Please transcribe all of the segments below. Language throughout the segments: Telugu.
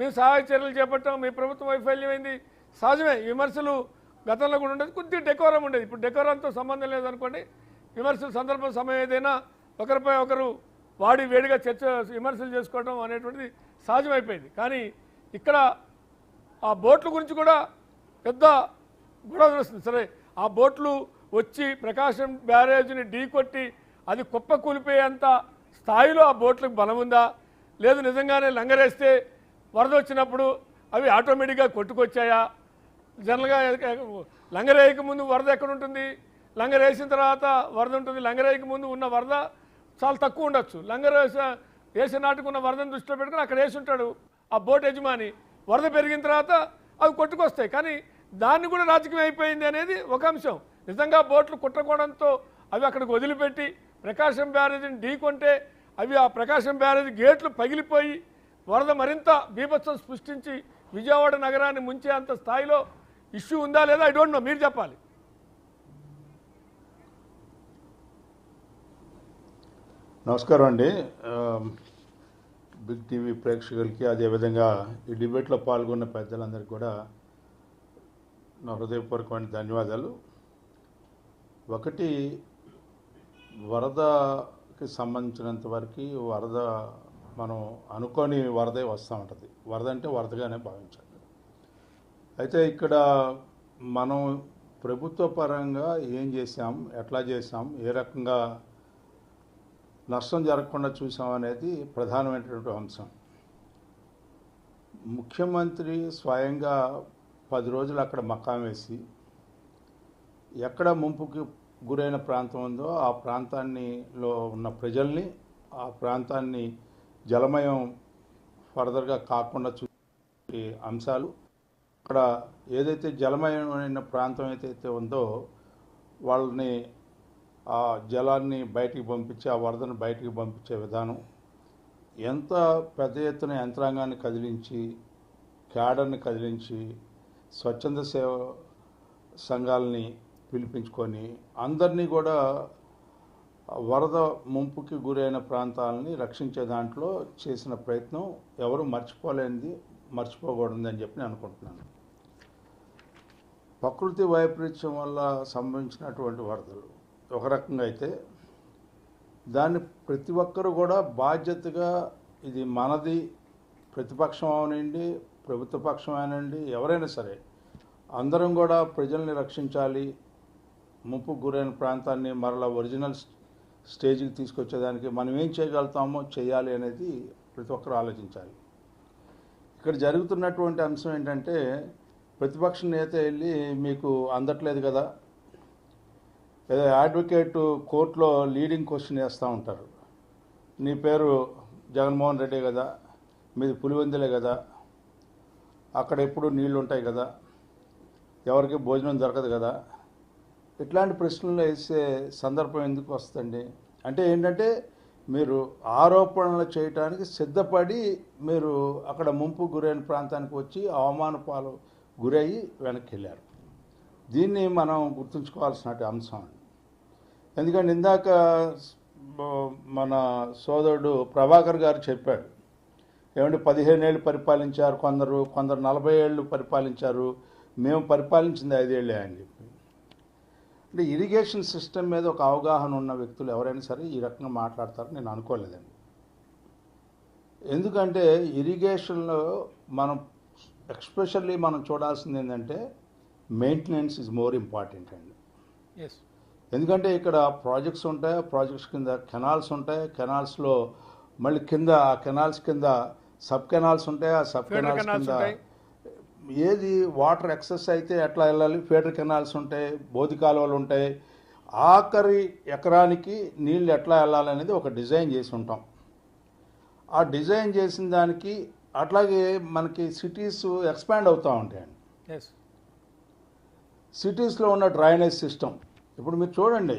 మేము సహాయ చర్యలు చేపట్టాం, మీ ప్రభుత్వం వైఫల్యమైంది. సహజమే, విమర్శలు గతంలో కూడా ఉండేది, కొద్దిగా డెకోరం ఉండేది. ఇప్పుడు డెకోరంతో సంబంధం లేదనుకోండి. విమర్శలు సందర్భం సమయం ఏదైనా ఒకరిపై ఒకరు వాడి వేడిగా చర్చ విమర్శలు చేసుకోవడం అనేటువంటిది సహజమైపోయింది. కానీ ఇక్కడ ఆ బోట్ల గురించి కూడా పెద్ద గొడవ వస్తుంది. సరే, ఆ బోట్లు వచ్చి ప్రకాశం బ్యారేజ్ని ఢీకొట్టి అది కుప్ప కూలిపోయేంత స్థాయిలో ఆ బోట్లకు బలం ఉందా, లేదు నిజంగానే లంగరేస్తే వరద వచ్చినప్పుడు అవి ఆటోమేటిక్గా కొట్టుకొచ్చాయా? జనరల్గా లంగరేయక ముందు వరద ఎక్కడ ఉంటుంది, లంగరేసిన తర్వాత వరద ఉంటుంది. లంగరేయక ముందు ఉన్న వరద చాలా తక్కువ ఉండొచ్చు. వేసే నాటుకున్న వరదను దృష్టిలో పెట్టుకుని అక్కడ వేసి ఉంటాడు ఆ బోట్ యజమాని. వరద పెరిగిన తర్వాత అవి కొట్టుకొస్తాయి. కానీ దాన్ని కూడా రాజకీయం అయిపోయింది అనేది ఒక అంశం. నిజంగా బోట్లు కుట్టకోవడంతో అవి అక్కడికి వదిలిపెట్టి ప్రకాశం బ్యారేజీని ఢీకొంటే అవి ఆ ప్రకాశం బ్యారేజీ గేట్లు పగిలిపోయి వరద మరింత బీభత్సం సృష్టించి విజయవాడ నగరాన్ని ముంచే అంత స్థాయిలో ఇష్యూ ఉందా లేదా ఐ డోంట్ నో, మీరు చెప్పాలి. నమస్కారం అండి. బిగ్ టీవీ ప్రేక్షకులకి, అదేవిధంగా ఈ డిబేట్లో పాల్గొన్న పెద్దలందరికీ కూడా నా హృదయపూర్వకమైన ధన్యవాదాలు. ఒకటి, వరదకి సంబంధించినంత వరకు వరద మనం అనుకోని వరదే వస్తూ ఉంటుంది. వరద అంటే వరదగానే భావించాలి. అయితే ఇక్కడ మనం ప్రభుత్వ పరంగా ఏం చేశాం, ఎట్లా చేశాం, ఏ రకంగా నష్టం జరగకుండా చూసాం అనేది ప్రధానమైనటువంటి అంశం. ముఖ్యమంత్రి స్వయంగా 10 రోజులు అక్కడ మకాం వేసి ఎక్కడ ముంపుకి గురైన ప్రాంతం ఉందో ఆ ప్రాంతాన్నిలో ఉన్న ప్రజల్ని, ఆ ప్రాంతాన్ని జలమయం ఫర్దర్గా కాకుండా చూసే అంశాలు, అక్కడ ఏదైతే జలమయమైన ప్రాంతం ఏదైతే ఉందో వాళ్ళని ఆ జలాన్ని బయటికి పంపించి, ఆ వరదను బయటికి పంపించే విధానం, ఎంత పెద్ద ఎత్తున యంత్రాంగాన్ని కదిలించి, క్యాడర్ని కదిలించి, స్వచ్ఛంద సేవ సంఘాలని పిలిపించుకొని అందరినీ కూడా వరద ముంపుకి గురైన ప్రాంతాలని రక్షించే దాంట్లో చేసిన ప్రయత్నం ఎవరు మర్చిపోకూడదని చెప్పి నేను అనుకుంటున్నాను. ప్రకృతి వైపరీత్యం వల్ల సంభవించినటువంటి వరదలు ఒక రకంగా అయితే దాన్ని ప్రతి ఒక్కరు కూడా బాధ్యతగా, ఇది మనది, ప్రతిపక్షం అవనండి, ప్రభుత్వ పక్షం అవనండి, ఎవరైనా సరే అందరం కూడా ప్రజల్ని రక్షించాలి, ముంపుకు గురైన ప్రాంతాన్ని మరలా ఒరిజినల్ స్టేజ్కి తీసుకొచ్చేదానికి మనం ఏం చేయగలుగుతామో చేయాలి అనేది ప్రతి ఒక్కరు ఆలోచించాలి. ఇక్కడ జరుగుతున్నటువంటి అంశం ఏంటంటే, ప్రతిపక్ష నేత వెళ్ళి మీకు అందట్లేదు కదా, ఏదో అడ్వకేట్ కోర్టులో లీడింగ్ క్వశ్చన్ వేస్తూ ఉంటారు. నీ పేరు జగన్మోహన్ రెడ్డి కదా, మీది పులివెందులే కదా, అక్కడ ఎప్పుడు నీళ్లు ఉంటాయి కదా, ఎవరికి భోజనం దొరకదు కదా, ఇట్లాంటి ప్రశ్నలు వేసే సందర్భం ఎందుకు వస్తుంది అంటే ఏంటంటే, మీరు ఆరోపణలు చేయడానికి సిద్ధపడి మీరు అక్కడ ముంపు గురైన ప్రాంతానికి వచ్చి అవమాన పాలు గురయ్యి వెనక్కి వెళ్ళారు. దీన్ని మనం గుర్తుంచుకోవాల్సిన అంశం. ఎందుకంటే ఇందాక మన సోదరుడు ప్రభాకర్ గారు చెప్పాడు, ఏమంటే 15 ఏళ్ళు పరిపాలించారు కొందరు 40 ఏళ్ళు పరిపాలించారు, మేము పరిపాలించింది 5 ఏళ్ళే అని చెప్పి. అంటే ఇరిగేషన్ సిస్టమ్ మీద ఒక అవగాహన ఉన్న వ్యక్తులు ఎవరైనా సరే ఈ రకంగా మాట్లాడతారని నేను అనుకోలేదండి. ఎందుకంటే ఇరిగేషన్లో మనం ఎక్స్పెషల్లీ మనం చూడాల్సింది ఏంటంటే మెయింటెనెన్స్ ఈజ్ మోర్ ఇంపార్టెంట్ అండి. ఎందుకంటే ఇక్కడ ప్రాజెక్ట్స్ ఉంటాయి, ప్రాజెక్ట్స్ కింద కెనాల్స్ ఉంటాయి, కెనాల్స్లో మళ్ళీ కింద ఆ కెనాల్స్ కింద సబ్ కెనాల్స్ ఉంటాయి, ఆ సబ్ కెనాల్స్ కింద ఏది వాటర్ ఎక్సెస్ అయితే ఎట్లా వెళ్ళాలి, ఫీడర్ కెనాల్స్ ఉంటాయి, బోధి కాలువలు ఉంటాయి, ఆఖరి ఎకరానికి నీళ్ళు ఎట్లా వెళ్ళాలనేది ఒక డిజైన్ చేసి ఉంటాం. ఆ డిజైన్ చేసిన దానికి అట్లాగే మనకి సిటీస్ ఎక్స్పాండ్ అవుతూ ఉంటాయండి. సిటీస్లో ఉన్న డ్రైనేజ్ సిస్టమ్ ఇప్పుడు మీరు చూడండి,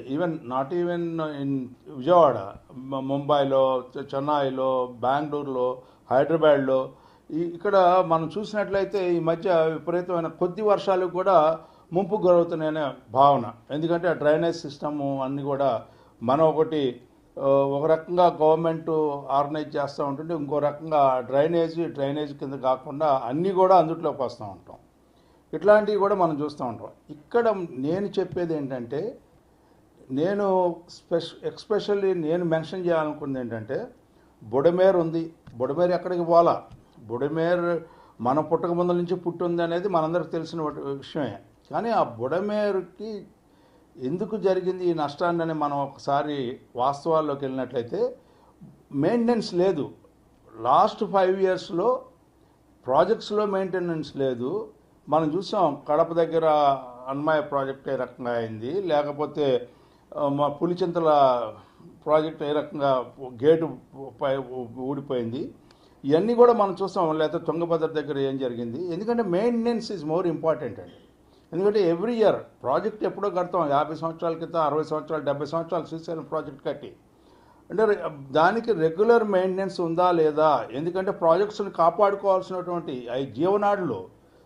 నాట్ ఈవెన్ ఇన్ విజయవాడ, ముంబైలో, చెన్నైలో, బెంగళూరులో, హైదరాబాద్లో, ఇక్కడ మనం చూసినట్లయితే ఈ మధ్య విపరీతమైన కొద్ది వర్షాలు కూడా ముంపుకు గురవుతున్నాయనే భావన. ఎందుకంటే ఆ డ్రైనేజ్ సిస్టము అన్నీ కూడా మనం ఒకటి ఒక రకంగా గవర్నమెంట్ ఆర్గనైజ్ చేస్తూ ఉంటుంటే ఇంకో రకంగా డ్రైనేజ్ కింద కాకుండా అన్నీ కూడా అందుట్లోకి వస్తూ ఉంటాం. ఇట్లాంటివి కూడా మనం చూస్తూ ఉంటాం. ఇక్కడ నేను చెప్పేది ఏంటంటే, నేను ఎక్స్పెషల్లీ నేను మెన్షన్ చేయాలనుకుంది ఏంటంటే, బుడమేరు ఉంది. బుడమేరు ఎక్కడికి పోలా. బుడమేరు మన పుట్టక ముందు నుంచి పుట్టింది అనేది మనందరికి తెలిసిన విషయమే. కానీ ఆ బుడమేరుకి ఎందుకు జరిగింది ఈ నష్టాన్ని మనం ఒకసారి వాస్తవాల్లోకి వెళ్ళినట్లయితే, మెయింటెనెన్స్ లేదు. లాస్ట్ 5 yearsలో ప్రాజెక్ట్స్లో మెయింటెనెన్స్ లేదు. మనం చూసాం కడప దగ్గర అన్మాయ ప్రాజెక్ట్ ఏ రకంగా అయింది, లేకపోతే మా పులిచింతల ప్రాజెక్ట్ ఏ రకంగా గేటు ఊడిపోయింది. ఇవన్నీ కూడా మనం చూస్తాం. లేకపోతే తుంగభద్ర దగ్గర ఏం జరిగింది. ఎందుకంటే మెయింటెనెన్స్ ఈజ్ మోర్ ఇంపార్టెంట్ అండి. ఎందుకంటే ఎవ్రీ ఇయర్ ప్రాజెక్ట్ ఎప్పుడో కడతాం. 50 సంవత్సరాల క్రితం, 60 సంవత్సరాలు, 70 సంవత్సరాలు శ్రీశైలం ప్రాజెక్ట్ కట్టి, అంటే దానికి రెగ్యులర్ మెయింటెనెన్స్ ఉందా లేదా. ఎందుకంటే ప్రాజెక్ట్స్ని కాపాడుకోవాల్సినటువంటి అవి జీవనాడులు,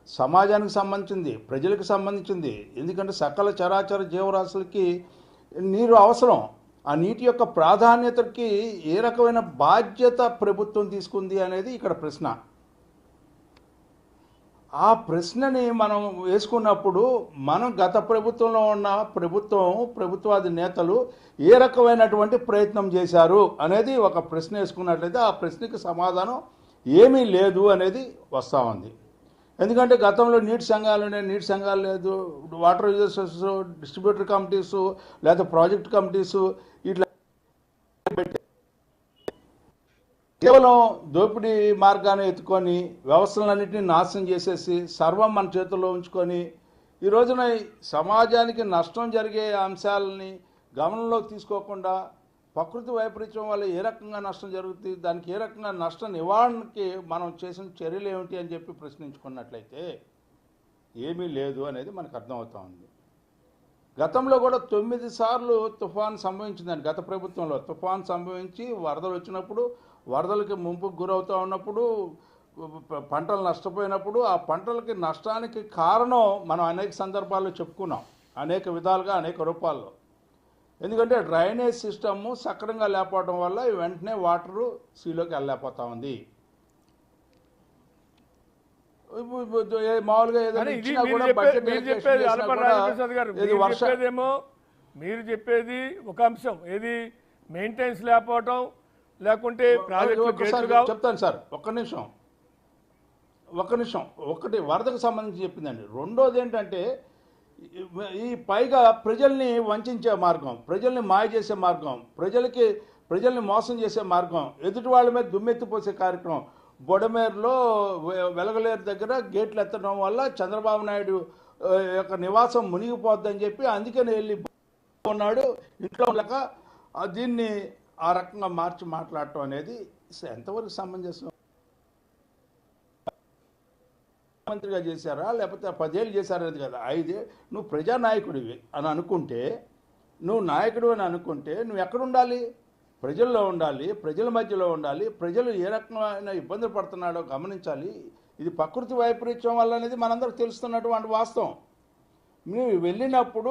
సమాజానికి సంబంధించింది, ప్రజలకు సంబంధించింది. ఎందుకంటే సకల చరాచర జీవరాశులకి నీరు అవసరం. ఆ నీటి యొక్క ప్రాధాన్యతకి ఏ రకమైన బాధ్యత ప్రభుత్వం తీసుకుంది అనేది ఇక్కడ ప్రశ్న. ఆ ప్రశ్నని మనం వేసుకున్నప్పుడు మనం గత ప్రభుత్వంలో ఉన్న ప్రభుత్వాది నేతలు ఏ రకమైనటువంటి ప్రయత్నం చేశారు అనేది ఒక ప్రశ్న వేసుకున్నట్లయితే ఆ ప్రశ్నకి సమాధానం ఏమీ లేదు అనేది వస్తూ ఉంది. ఎందుకంటే గతంలో నీటి సంఘాలు లేదు, వాటర్ యూజర్స్, డిస్ట్రిబ్యూటర్ కమిటీసు, లేదా ప్రాజెక్ట్ కమిటీసు, ఇట్లా కేవలం దోపిడీ మార్గాన్ని ఎత్తుకొని వ్యవస్థలన్నింటినీ నాశనం చేసేసి సర్వం మన చేతుల్లో ఉంచుకొని ఈ రోజున సమాజానికి నష్టం జరిగే అంశాలని గమనంలోకి తీసుకోకుండా ప్రకృతి వైపరీత్యం వల్ల ఏ రకంగా నష్టం జరుగుతుంది, దానికి ఏ రకంగా నష్ట నివారణకి మనం చేసిన చర్యలు ఏమిటి అని చెప్పి ప్రశ్నించుకున్నట్లయితే ఏమీ లేదు అనేది మనకు అర్థమవుతా ఉంది. గతంలో కూడా 9 సార్లు తుఫాన్ సంభవించిందండి. గత ప్రభుత్వంలో తుఫాన్ సంభవించి వరదలు వచ్చినప్పుడు, వరదలకి ముంపుకు గురవుతూ ఉన్నప్పుడు, పంటలు నష్టపోయినప్పుడు ఆ పంటలకి నష్టానికి కారణం మనం అనేక సందర్భాల్లో చెప్పుకున్నాం, అనేక విధాలుగా, అనేక రూపాల్లో. ఎందుకంటే డ్రైనేజ్ సిస్టమ్ సక్రమంగా లేకపోవడం వల్ల వెంటనే వాటరు సీలోకి వెళ్ళలేకపోతా ఉంది. మామూలుగా మీరు చెప్పేది ఒక అంశం, ఏది మెయింటెనెన్స్ లేకపోవడం, లేకుంటే చెప్తాను సార్, ఒక్క నిమిషం. ఒకటి వరదకు సంబంధించి చెప్పిందండి. రెండోది ఏంటంటే ఈ పైగా ప్రజల్ని వంచే మార్గం, ప్రజల్ని మాయ చేసే మార్గం, ప్రజల్ని మోసం చేసే మార్గం, ఎదుటి వాళ్ళ మీద దుమ్మెత్తిపోసే కార్యక్రమం. బొడమేరులో వెలగలేరు దగ్గర గేట్లు ఎత్తడం వల్ల చంద్రబాబు నాయుడు యొక్క నివాసం మునిగిపోద్దని చెప్పి అందుకని వెళ్ళి ఉన్నాడు ఇంట్లో లేక దీన్ని ఆ రకంగా మార్చి మాట్లాడటం అనేది ఎంతవరకు సమంజసం? మంత్రిగా చేశారా లేకపోతే 10 ఏళ్ళు చేశారనేది కదా. 5 ఏళ్ళు నువ్వు ప్రజానాయకుడివి అని అనుకుంటే, నువ్వు ఎక్కడ ఉండాలి? ప్రజల్లో ఉండాలి, ప్రజల మధ్యలో ఉండాలి, ప్రజలు ఏ రకమైన ఇబ్బందులు పడుతున్నాడో గమనించాలి. ఇది ప్రకృతి వైపరీత్యం వల్ల అనేది మనందరికి తెలుస్తున్నటువంటి వాస్తవం. నువ్వు వెళ్ళినప్పుడు